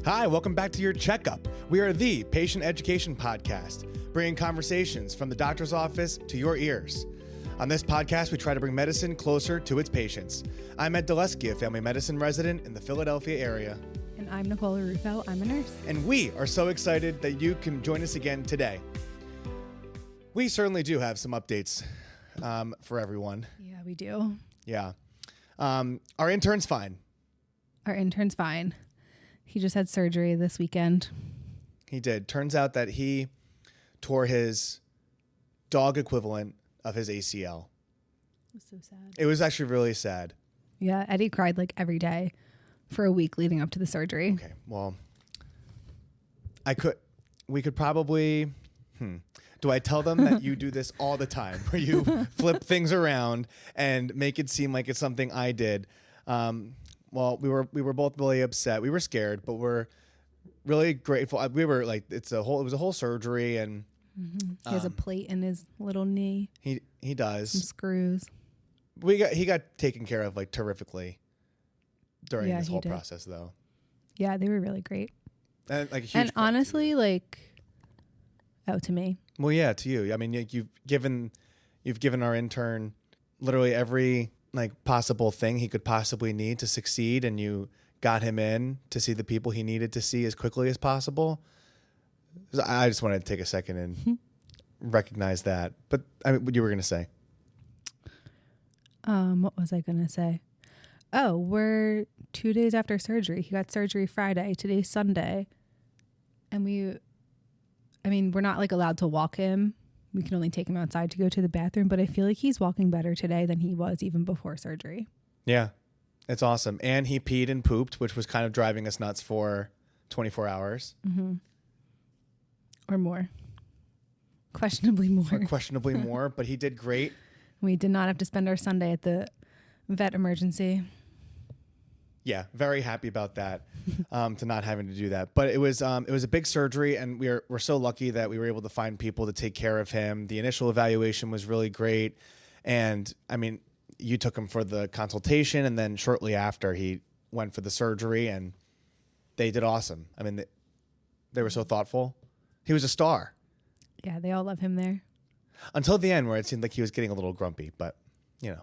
Hi, welcome back to Your Checkup. We are the patient education podcast, bringing conversations from the doctor's office to your ears. On this podcast, we try to bring medicine closer to its patients. I'm Ed Dulesky, a family medicine resident in the Philadelphia area. And I'm Nicole Rufo. I'm a nurse. And we are so excited that you can join us again today. We certainly do have some updates for everyone. Yeah, we do. Yeah. Our intern's fine. Our intern's fine. He just had surgery this weekend. He did. Turns out that he tore his dog equivalent of his ACL. It was so sad. It was actually really sad. Yeah, Eddie cried like every day for a week leading up to the surgery. Okay, well, we could probably, do I tell them that you do this all the time, where you flip things around and make it seem like it's something I did? Well, we were both really upset. We were scared, but we're really grateful. We were like, it was a whole surgery, and he has a plate in his little knee. He does. Some screws. He got taken care of like terrifically during this whole did. process, though. Yeah, they were really great. And like, and honestly, to me. Well, yeah, to you. I mean, you've given our intern literally every possible thing he could possibly need to succeed, and you got him in to see the people he needed to see as quickly as possible. I just wanted to take a second and recognize that. But I mean, what you were going to say? What was I going to say? Oh, we're 2 days after surgery. He got surgery Friday. Today's Sunday. And we're not allowed to walk him. We can only take him outside to go to the bathroom, but I feel like he's walking better today than he was even before surgery. Yeah, it's awesome. And he peed and pooped, which was kind of driving us nuts for 24 hours. Mm-hmm. Or more. Questionably more. But he did great. We did not have to spend our Sunday at the vet emergency. Yeah, very happy about that, to not having to do that. But it was a big surgery, and we're so lucky that we were able to find people to take care of him. The initial evaluation was really great, and I mean, you took him for the consultation, and then shortly after he went for the surgery, and they did awesome. I mean, they were so thoughtful. He was a star. Yeah, they all love him there. Until the end, where it seemed like he was getting a little grumpy, but you know.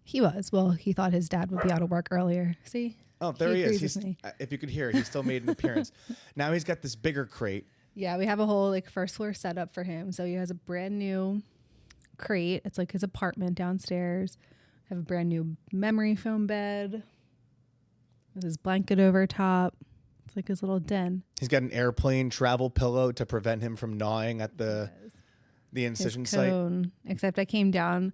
He was. Well, he thought his dad would be out of work earlier. See? Oh, there he is. If you could hear, he still made an appearance. Now he's got this bigger crate. Yeah, we have a whole first floor setup for him. So he has a brand new crate. It's like his apartment downstairs. Have a brand new memory foam bed with his blanket over top. It's like his little den. He's got an airplane travel pillow to prevent him from gnawing at the incision site. Except I came down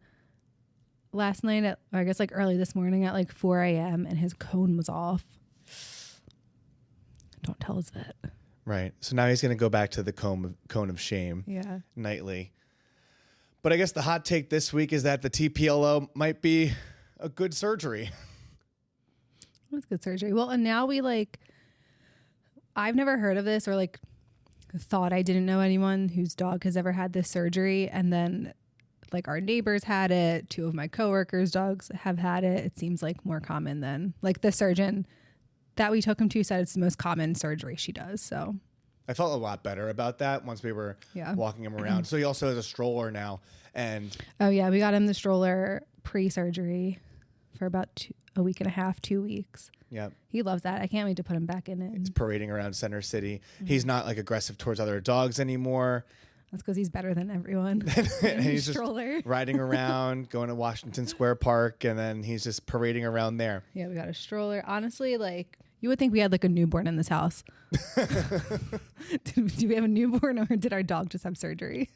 last night early this morning at 4 a.m. and his cone was off. Don't tell his vet. Right. So now he's going to go back to the cone of shame. Yeah. Nightly. But I guess the hot take this week is that the TPLO might be a good surgery. It was good surgery. Well, and now I've never heard of this or thought I didn't know anyone whose dog has ever had this surgery, and then our neighbors had it. 2 of my coworkers' dogs have had it. It seems more common than the surgeon that we took him to said it's the most common surgery she does. So I felt a lot better about that once we were walking him around. So he also has a stroller now. And oh yeah, we got him the stroller pre-surgery for about a week and a half, 2 weeks. Yeah. He loves that. I can't wait to put him back in it. It's parading around Center City. Mm-hmm. He's not aggressive towards other dogs anymore. That's because he's better than everyone. And he's just riding around, going to Washington Square Park, and then he's just parading around there. Yeah, we got a stroller. Honestly, you would think we had a newborn in this house. Do we have a newborn, or did our dog just have surgery?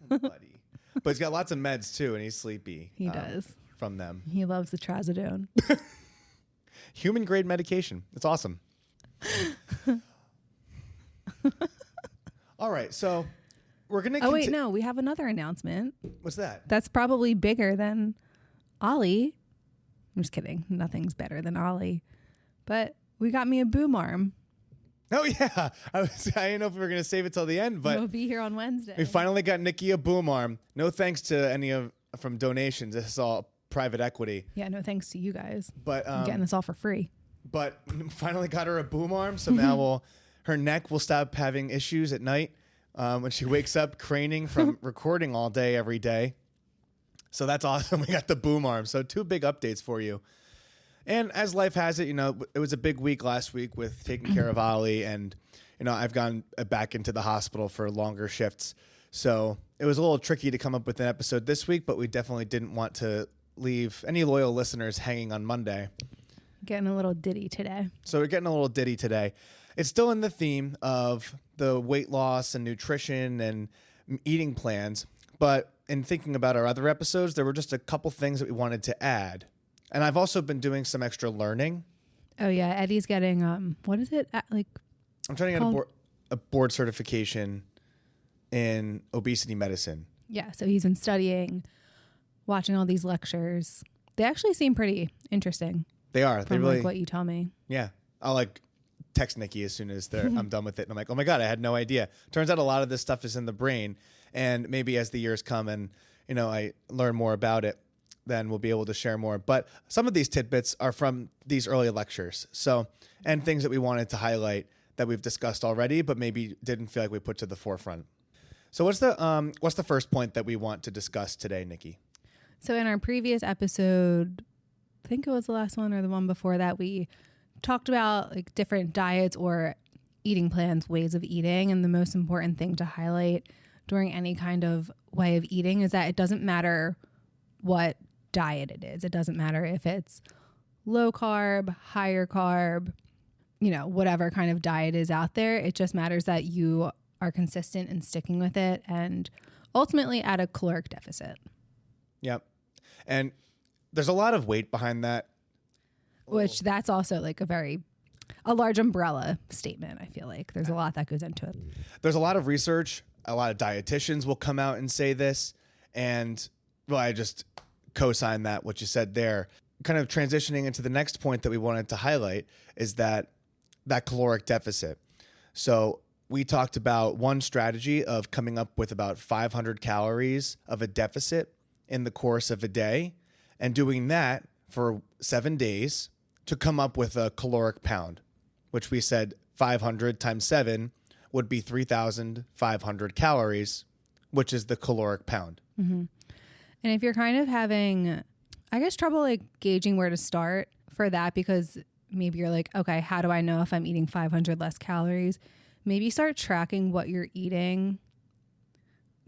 Buddy. But he's got lots of meds too, and he's sleepy. He does. From them. He loves the trazodone. Human grade medication. It's awesome. All right, so we're going to... Oh, wait, no. We have another announcement. What's that? That's probably bigger than Ollie. I'm just kidding. Nothing's better than Ollie. But we got me a boom arm. Oh, yeah. I didn't know if we were going to save it till the end, but... We'll be here on Wednesday. We finally got Nikki a boom arm. No thanks to any from donations. This is all private equity. Yeah, no thanks to you guys. But I'm getting this all for free. but finally got her a boom arm. So now her neck will stop having issues at night when she wakes up craning from recording all day, every day. So that's awesome. We got the boom arm. So 2 big updates for you. And as life has it, it was a big week last week with taking care of Ollie. And, I've gone back into the hospital for longer shifts. So it was a little tricky to come up with an episode this week, but we definitely didn't want to leave any loyal listeners hanging on Monday. Getting a little ditty today. So we're getting a little ditty today. It's still in the theme of the weight loss and nutrition and eating plans. But in thinking about our other episodes, there were just a couple things that we wanted to add. And I've also been doing some extra learning. Oh, yeah. Eddie's getting, what is it? I'm trying to get a board certification in obesity medicine. Yeah. So he's been studying, watching all these lectures. They actually seem pretty interesting. They are. From what you tell me. Yeah. I'll text Nikki as soon as I'm done with it. And I'm like, oh my God, I had no idea. Turns out a lot of this stuff is in the brain. And maybe as the years come and, I learn more about it, then we'll be able to share more. But some of these tidbits are from these early lectures. So, and things that we wanted to highlight that we've discussed already, but maybe didn't feel like we put to the forefront. So what's the first point that we want to discuss today, Nikki? So in our previous episode, I think it was the last one or the one before that, we talked about different diets or eating plans, ways of eating. And the most important thing to highlight during any kind of way of eating is that it doesn't matter what diet it is. It doesn't matter if it's low carb, higher carb, whatever kind of diet is out there. It just matters that you are consistent in sticking with it and ultimately at a caloric deficit. Yep. And there's a lot of weight behind that. Which that's also a large umbrella statement. I feel like there's a lot that goes into it. There's a lot of research. A lot of dietitians will come out and say this. And I just co-sign that, what you said there. Kind of transitioning into the next point that we wanted to highlight is that caloric deficit. So we talked about one strategy of coming up with about 500 calories of a deficit in the course of a day and doing that for 7 days to come up with a caloric pound, which we said 500 times 7 would be 3,500 calories, which is the caloric pound. Mm-hmm. And if you're kind of having, trouble gauging where to start for that, because maybe you're like, okay, how do I know if I'm eating 500 less calories? Maybe start tracking what you're eating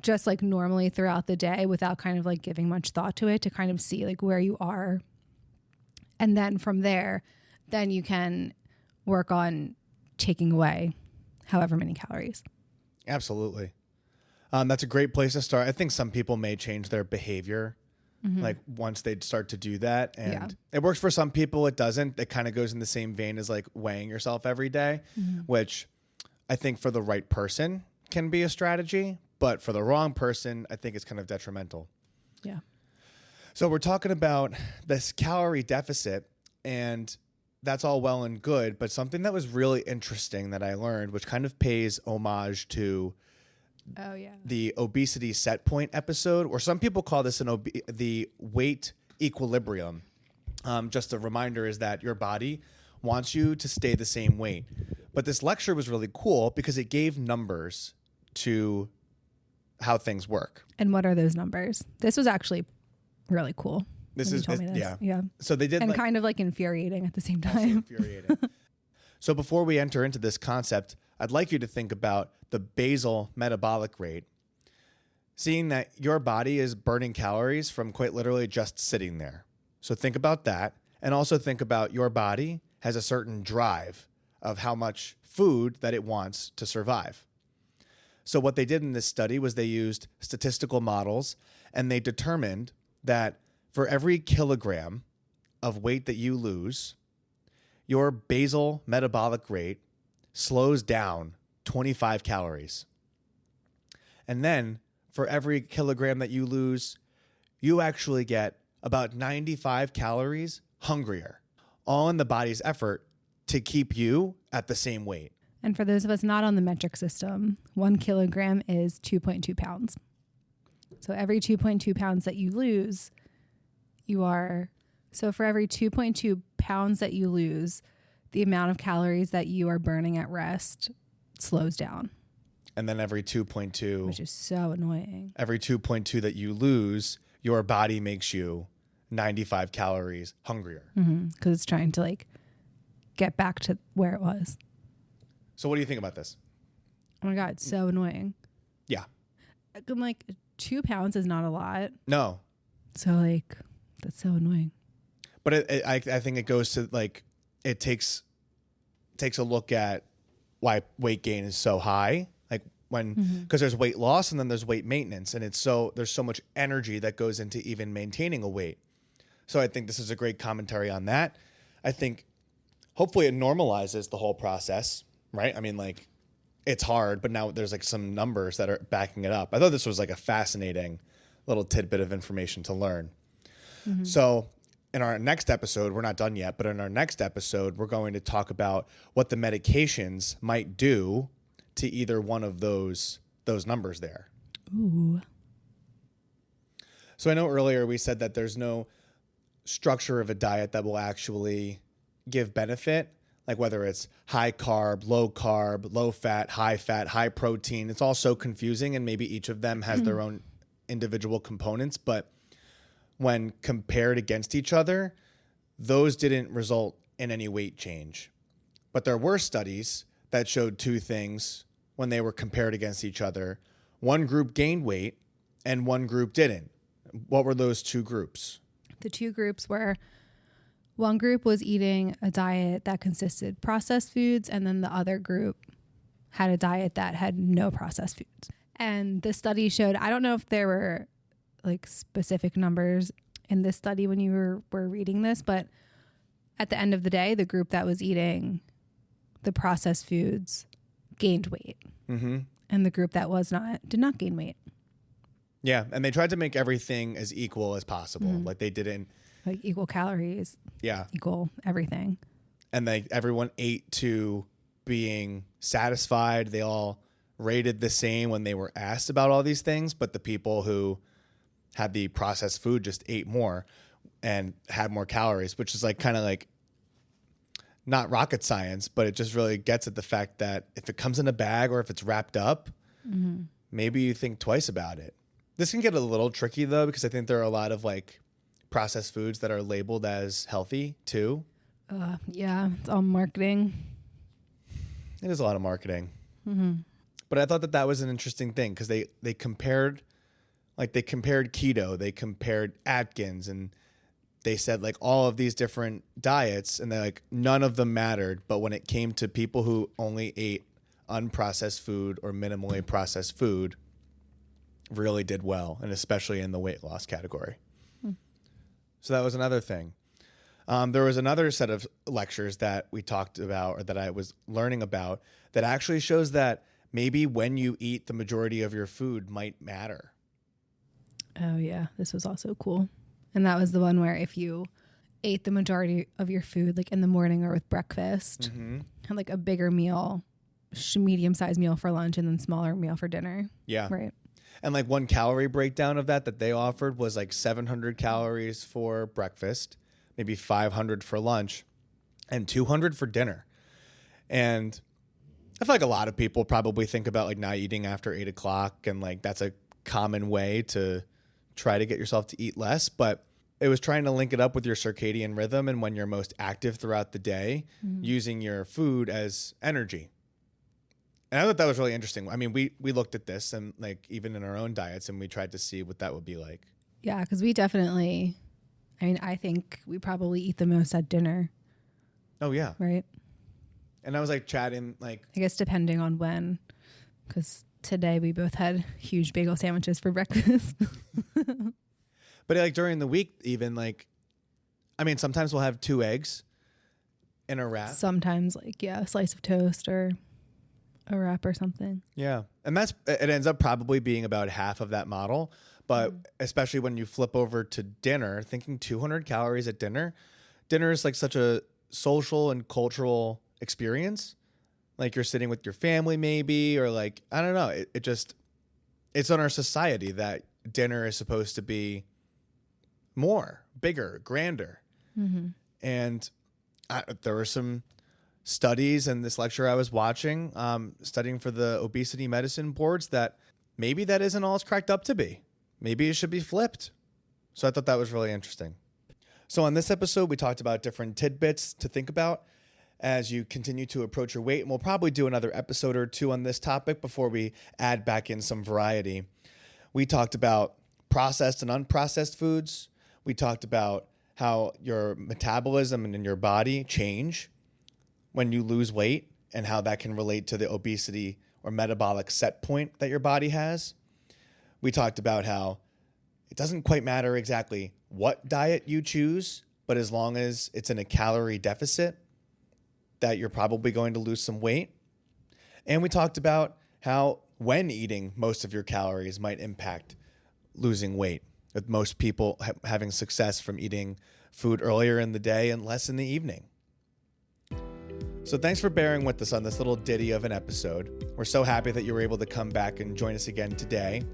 just normally throughout the day without kind of giving much thought to it to kind of see where you are. And then from there, then you can work on taking away however many calories. Absolutely. That's a great place to start. I think some people may change their behavior once they start to do that. And it works for some people. It doesn't. It kind of goes in the same vein as weighing yourself every day, which I think for the right person can be a strategy. But for the wrong person, I think it's kind of detrimental. Yeah. So we're talking about this calorie deficit, and that's all well and good. But something that was really interesting that I learned, which kind of pays homage to the obesity set point episode, or some people call this the weight equilibrium. Just a reminder is that your body wants you to stay the same weight. But this lecture was really cool because it gave numbers to how things work. And what are those numbers? This was actually really cool. Yeah. So they did, and kind of infuriating at the same time. Infuriating. So before we enter into this concept, I'd like you to think about the basal metabolic rate, seeing that your body is burning calories from quite literally just sitting there. So think about that, and also think about your body has a certain drive of how much food that it wants to survive. So what they did in this study was they used statistical models, and they determined that for every kilogram of weight that you lose, your basal metabolic rate slows down 25 calories. And then for every kilogram that you lose, you actually get about 95 calories hungrier, all in the body's effort to keep you at the same weight. And for those of us not on the metric system, 1 kilogram is 2.2 pounds. So every 2.2 pounds that you lose, so for every 2.2 pounds that you lose, the amount of calories that you are burning at rest slows down. And then every 2.2, which is so annoying. Every 2.2 that you lose, your body makes you 95 calories hungrier. Because it's trying to like get back to where it was. So what do you think about this? Oh my God, it's so annoying. Yeah. I'm like 2 pounds is not a lot. No. So like, that's so annoying. But I think it goes to like, it takes a look at why weight gain is so high. Like when, because there's weight loss and then there's weight maintenance. And there's so much energy that goes into even maintaining a weight. So I think this is a great commentary on that. I think hopefully it normalizes the whole process, right? I mean, like it's hard, but now there's like some numbers that are backing it up. I thought this was like a fascinating little tidbit of information to learn. So in our next episode, we're not done yet, but in our next episode, we're going to talk about what the medications might do to either one of those numbers there. Ooh. So I know earlier we said that there's no structure of a diet that will actually give benefit, like whether it's high carb, low fat, high protein. It's all so confusing, and maybe each of them has their own individual components, but when compared against each other, those didn't result in any weight change. But there were studies that showed two things when they were compared against each other. One group gained weight and one group didn't. What were those two groups? The two groups were, one group was eating a diet that consisted processed foods, and then the other group had a diet that had no processed foods. And the study showed, I don't know if there were like specific numbers in this study when you were reading this, but at the end of the day, the group that was eating the processed foods gained weight. And the group that was not did not gain weight. Yeah, and they tried to make everything as equal as possible. Like they didn't like equal calories. Yeah. Equal everything. And everyone ate to being satisfied. They all rated the same when they were asked about all these things, but the people who had the processed food just ate more and had more calories, which is like kind of like not rocket science, but it just really gets at the fact that if it comes in a bag or if it's wrapped up, maybe you think twice about it. This can get a little tricky though, because I think there are a lot of like processed foods that are labeled as healthy too. Yeah, it's all marketing. It is a lot of marketing. But I thought that was an interesting thing because they compared keto, they compared Atkins, and they said like all of these different diets, and they're like none of them mattered. But when it came to people who only ate unprocessed food or minimally processed food, really did well, and especially in the weight loss category. So that was another thing. There was another set of lectures that we talked about, or that I was learning about, that actually shows that maybe when you eat the majority of your food might matter. Oh yeah, this was also cool. And that was the one where if you ate the majority of your food like in the morning or with breakfast, had like a bigger meal, medium-sized meal for lunch, and then smaller meal for dinner. Yeah. Right. And like one calorie breakdown of that they offered was like 700 calories for breakfast, maybe 500 for lunch, and 200 for dinner. And I feel like a lot of people probably think about like not eating after 8 o'clock, and like that's a common way to try to get yourself to eat less. But it was trying to link it up with your circadian rhythm and when you're most active throughout the day, using your food as energy. And I thought that was really interesting. I mean, we looked at this and like even in our own diets, and we tried to see what that would be like. Yeah, because we definitely, I think we probably eat the most at dinner. Oh, yeah. Right. And I was like chatting, like, I guess depending on when, because today we both had huge bagel sandwiches for breakfast. But like during the week, even like, I mean, sometimes we'll have 2 eggs in a wrap. Sometimes like, yeah, a slice of toast or a wrap or something. Yeah. And it ends up probably being about half of that model. But especially when you flip over to dinner, thinking 200 calories at dinner is like such a social and cultural experience. Like you're sitting with your family maybe, or like, I don't know. It's on our society that dinner is supposed to be more, bigger, grander. And there were some studies and this lecture I was watching, studying for the obesity medicine boards, that maybe that isn't all it's cracked up to be. Maybe it should be flipped. So I thought that was really interesting. So on this episode, we talked about different tidbits to think about as you continue to approach your weight. And we'll probably do another episode or two on this topic before we add back in some variety. We talked about processed and unprocessed foods. We talked about how your metabolism and in your body change when you lose weight and how that can relate to the obesity or metabolic set point that your body has. We talked about how it doesn't quite matter exactly what diet you choose, but as long as it's in a calorie deficit, that you're probably going to lose some weight. And we talked about how when eating most of your calories might impact losing weight, with most people having success from eating food earlier in the day and less in the evening. So thanks for bearing with us on this little ditty of an episode. We're so happy that you were able to come back and join us again today.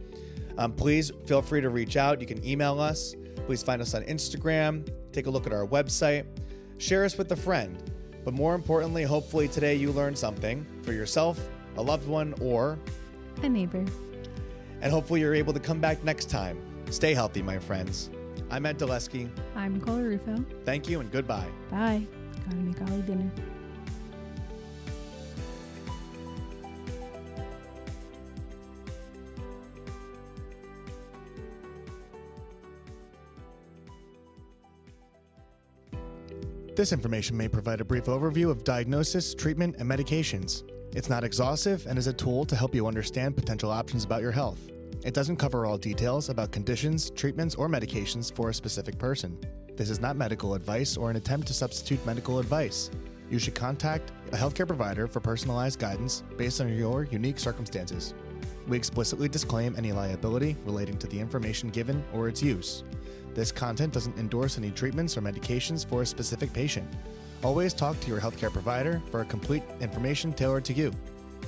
Please feel free to reach out. You can email us. Please find us on Instagram. Take a look at our website. Share us with a friend. But more importantly, hopefully today you learned something for yourself, a loved one, or a neighbor. And hopefully you're able to come back next time. Stay healthy, my friends. I'm Ed Dulesky. I'm Nicole Rufo. Thank you and goodbye. Bye. Gotta make Ollie dinner. This information may provide a brief overview of diagnosis, treatment, and medications. It's not exhaustive and is a tool to help you understand potential options about your health. It doesn't cover all details about conditions, treatments, or medications for a specific person. This is not medical advice or an attempt to substitute medical advice. You should contact a healthcare provider for personalized guidance based on your unique circumstances. We explicitly disclaim any liability relating to the information given or its use. This content doesn't endorse any treatments or medications for a specific patient. Always talk to your healthcare provider for complete information tailored to you.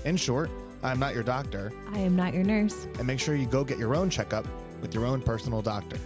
In short, I'm not your doctor. I am not your nurse. And make sure you go get your own checkup with your own personal doctor.